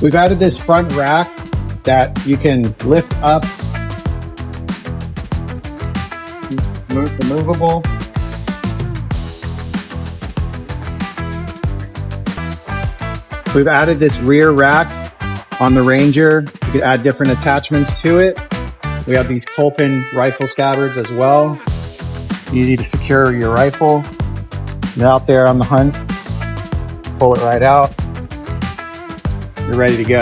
We've added this front rack that you can lift up, removable. We've added this rear rack on the Ranger. You can add different attachments to it. We have these Colpin rifle scabbards as well. Easy to secure your rifle. You're out there on the hunt, pull it right out. You're ready to go.